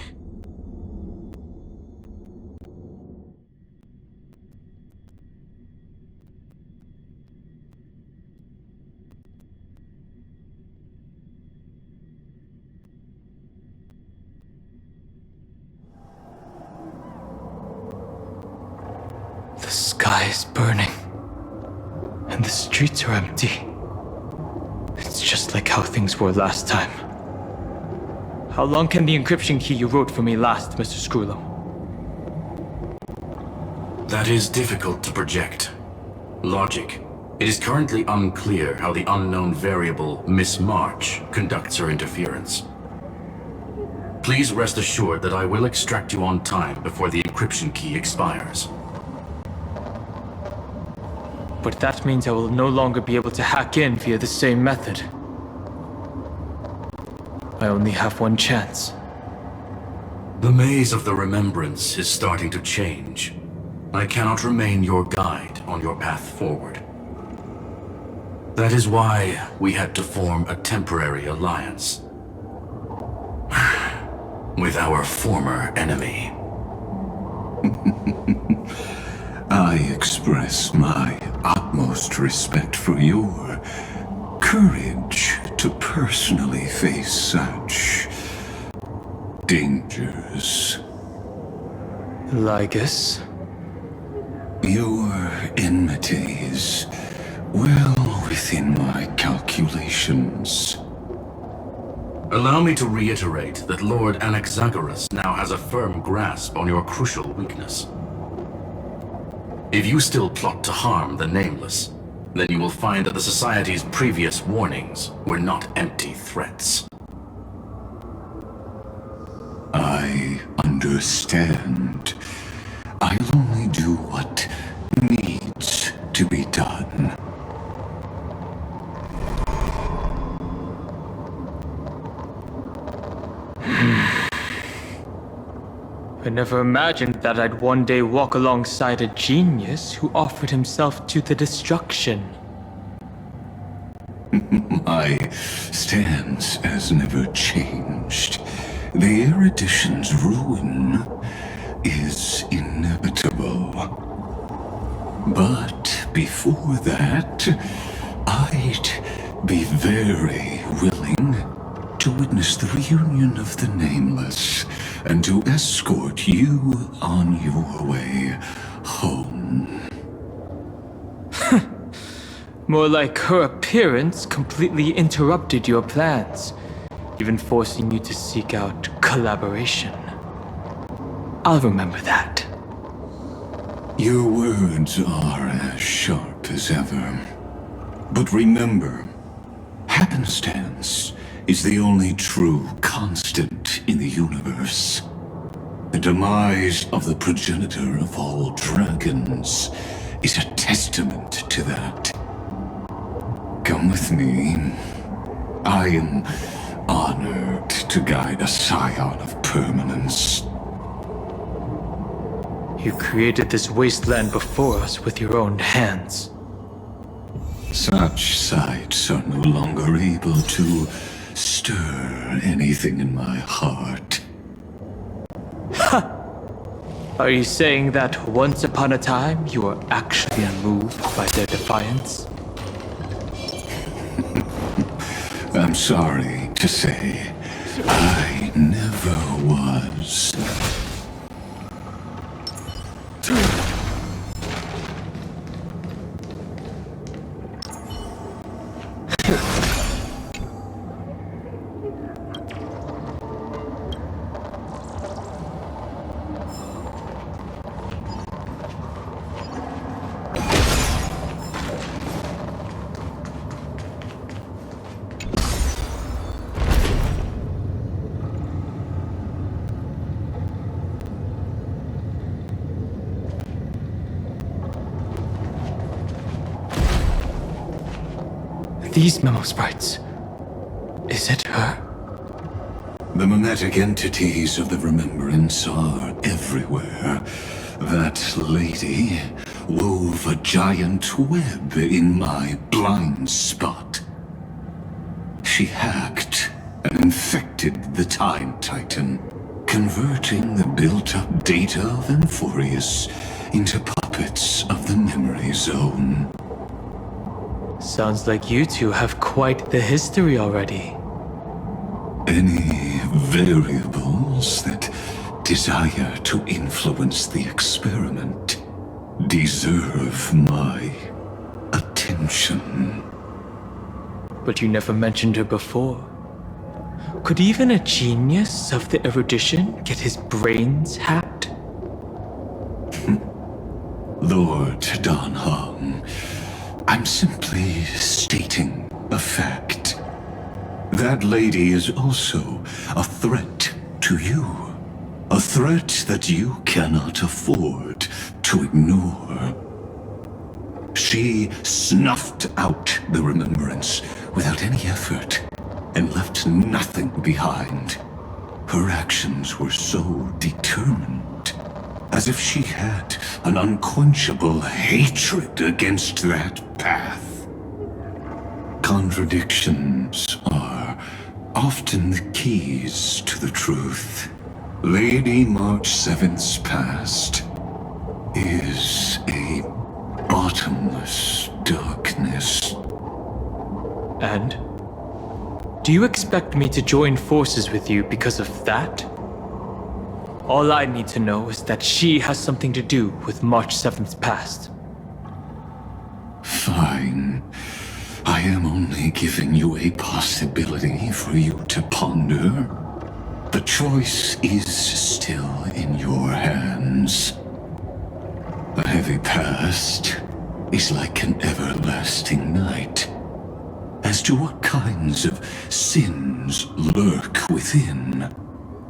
The sky is burning, and the streets are empty. It's just like how things were last time. How long can the encryption key you wrote for me last, Mr. Screwlum? That is difficult to project. Logic. It is currently unclear how the unknown variable Miss March conducts her interference. Please rest assured that I will extract you on time before the encryption key expires. But that means I will no longer be able to hack in via the same method. I only have one chance. The maze of the Remembrance is starting to change. I cannot remain your guide on your path forward. That is why we had to form a temporary alliance with our former enemy. I express my utmost respect for your courage to personally face such dangers. Lygus? Your enmity is well within my calculations. Allow me to reiterate that Lord Anaxagoras now has a firm grasp on your crucial weakness. If you still plot to harm the Nameless, then you will find that the Society's previous warnings were not empty threats. I understand. I'll only do what needs to be done. I never imagined that I'd one day walk alongside a genius who offered himself to the destruction. My stance has never changed. The erudition's ruin is inevitable. But before that, I'd be very willing to witness the reunion of the Nameless and to escort you on your way home. More like her appearance completely interrupted your plans, even forcing you to seek out collaboration. I'll remember that. Your words are as sharp as ever. But remember, happenstance is the only true constant in the universe. The demise of the progenitor of all dragons is a testament to that. Come with me. I am honored to guide a scion of permanence. You created this wasteland before us with your own hands. Such sights are no longer able to stir anything in my heart. Ha! Are you saying that once upon a time you were actually unmoved by their defiance? I'm sorry to say, I never was. These memo sprites. Is it her? The mimetic entities of the remembrance are everywhere. That lady wove a giant web in my blind spot. She hacked and infected the Time Titan, converting the built-up data of Amphorius into puppets of the memory zone. Sounds like you two have quite the history already. Any variables that desire to influence the experiment deserve my attention. But you never mentioned her before. Could even a genius of the erudition get his brains hacked? Lord Dan Hong, I'm simply stating a fact. That lady is also a threat to you. A threat that you cannot afford to ignore. She snuffed out the remembrance without any effort and left nothing behind. Her actions were so determined, as if she had an unquenchable hatred against that path. Contradictions are often the keys to the truth. Lady March 7th's past is a bottomless darkness. And? Do you expect me to join forces with you because of that? All I need to know is that she has something to do with March 7th's past. Fine. I am only giving you a possibility for you to ponder. The choice is still in your hands. A heavy past is like an everlasting night. As to what kinds of sins lurk within,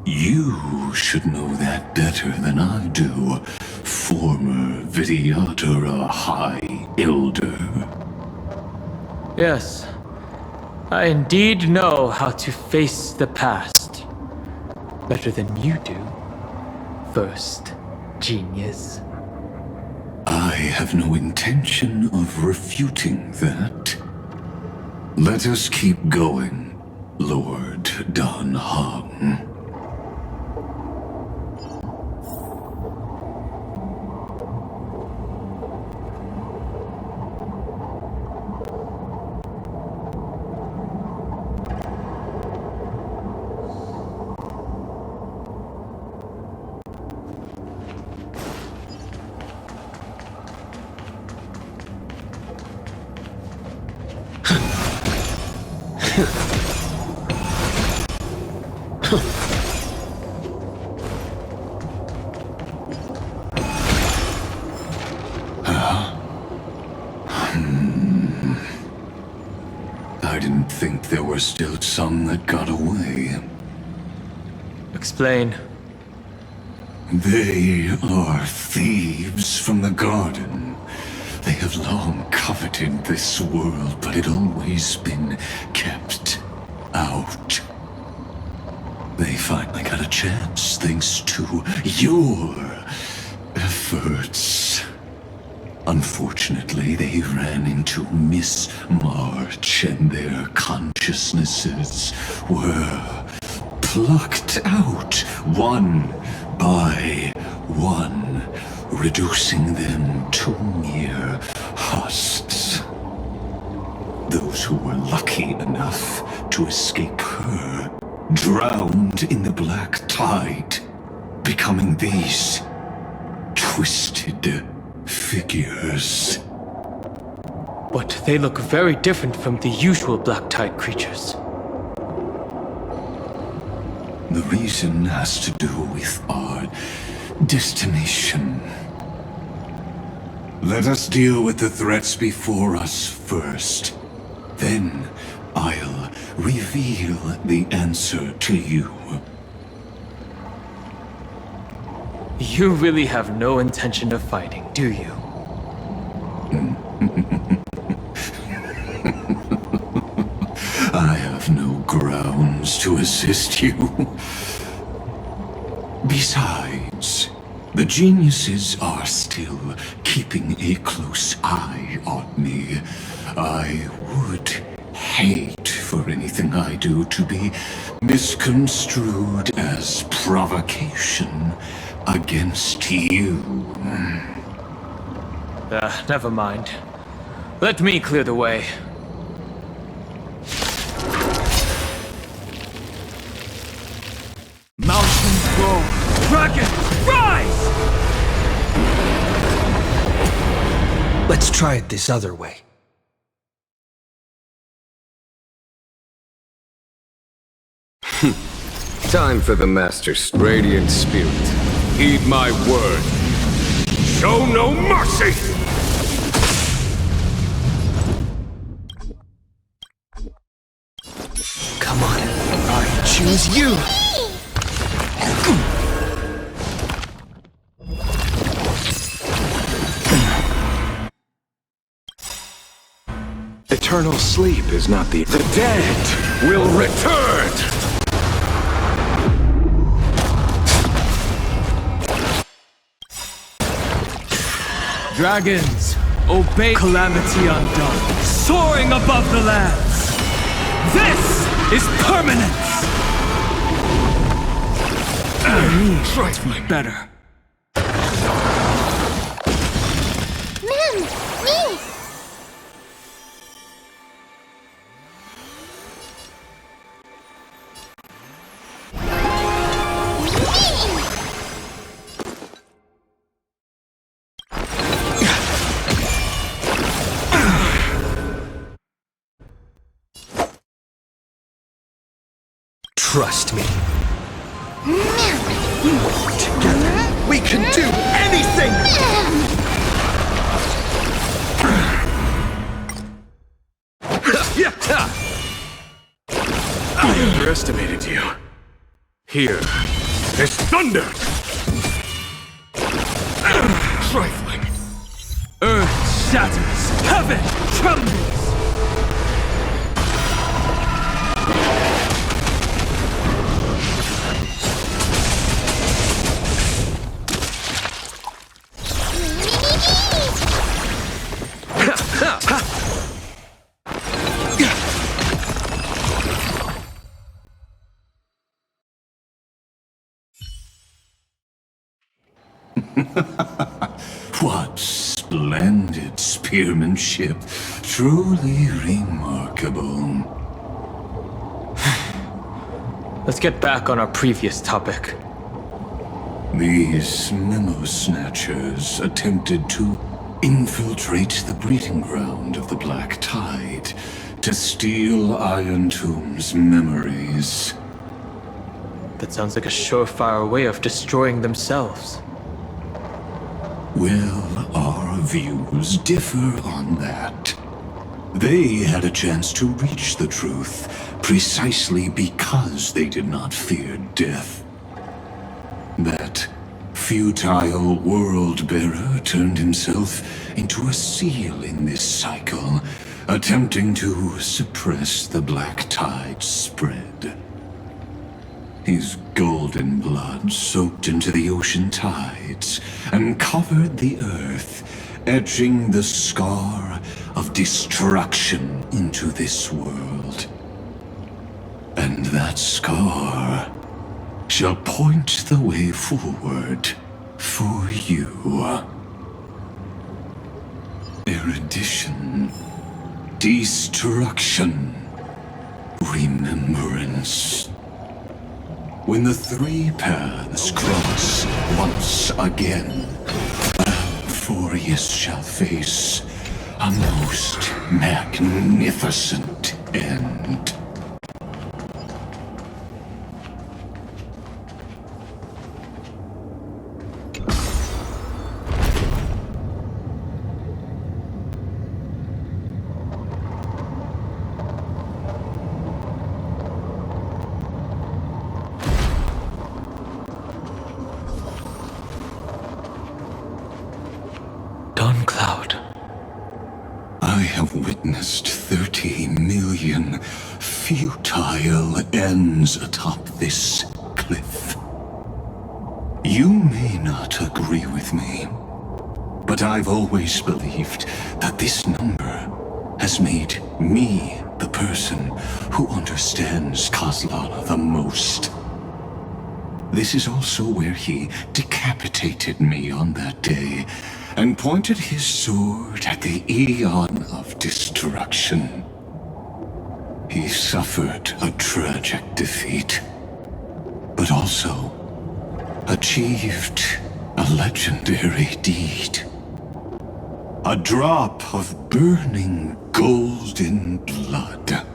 you should know that better than I do, former Vidyadhara High Elder. Yes, I indeed know how to face the past. Better than you do. first, genius. I have no intention of refuting that. Let us keep going, Lord Dan Heng. I didn't think there were still some that got away. Explain. They are thieves from the garden. They have long coveted this world, but it always been kept out. They finally got a chance thanks to your efforts. Unfortunately, they ran into Miss March and their consciousnesses were plucked out one by one, reducing them to mere husks. Those who were lucky enough to escape her drowned in the black tide, becoming these twisted figures. But they look very different from the usual black tide creatures. The reason has to do with our destination. Let us deal with the threats before us first. Then I'll reveal the answer to you. You really have no intention of fighting, do you? I have no grounds to assist you. Besides, the geniuses are still keeping a close eye on me. I would hate for anything I do to be misconstrued as provocation against you. Never mind. Let me clear the way. Mountains roll! Dragon, rise! Let's try it this other way. Time for the Master's radiant spirit. Heed my word. Show no mercy! Come on, I choose you! Eternal sleep is not the dead will return! Dragons, obey calamity undone, soaring above the lands. This is permanence! Trifling better. Ma'am, me! Trust me. Together, we can do anything! I underestimated you. Here is thunder! Trifling. Earth shatters, heaven trembles! What splendid spearmanship. Truly remarkable. Let's get back on our previous topic. These memo snatchers attempted to infiltrate the breeding ground of the Black Tide to steal Iron Tomb's memories. That sounds like a surefire way of destroying themselves. Well, our views differ on that. They had a chance to reach the truth precisely because they did not fear death. That futile world-bearer turned himself into a seal in this cycle, attempting to suppress the Black Tide spread. His golden blood soaked into the ocean tides and covered the earth, etching the scar of destruction into this world. And that scar shall point the way forward for you. Erudition, destruction, remembrance. When the three paths cross once again, Amphorius shall face a most magnificent end. I have witnessed 30 million futile ends atop this cliff. You may not agree with me, but I've always believed that this number has made me the person who understands Kozlana the most. This is also where he decapitated me on that day and pointed his sword at the Eon of Destruction. He suffered a tragic defeat, but also achieved a legendary deed. A drop of burning golden blood.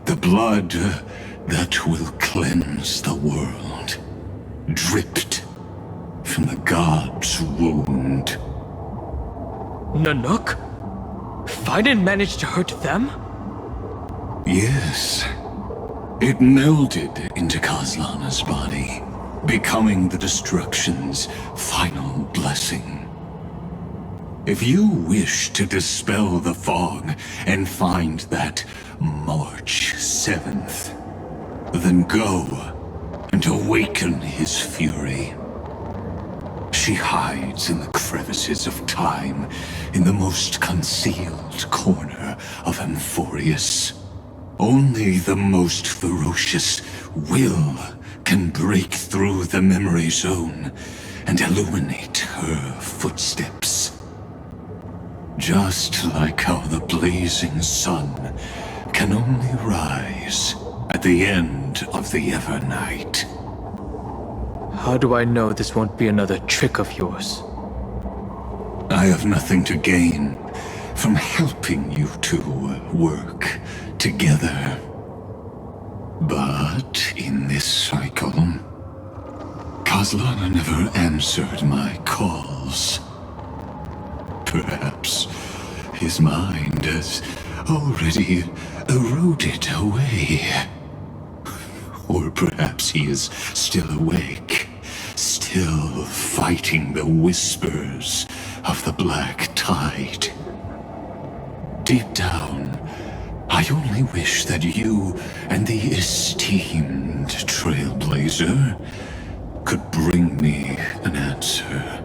The blood that will cleanse the world. Dripped from the god's wound. Nanook? Fiden managed to hurt them? Yes. It melded into Kozlana's body, becoming the Destruction's final blessing. If you wish to dispel the fog and find that March 7th, then go and awaken his fury. She hides in the crevices of time, in the most concealed corner of Amphorius. Only the most ferocious will can break through the memory zone and illuminate her footsteps. Just like how the blazing sun can only rise at the end of the Evernight. How do I know this won't be another trick of yours? I have nothing to gain from helping you two work together. But in this cycle, Kozlana never answered my calls. Perhaps his mind has already eroded away. Or perhaps he is still awake, still fighting the whispers of the Black Tide. Deep down, I only wish that you and the esteemed Trailblazer could bring me an answer.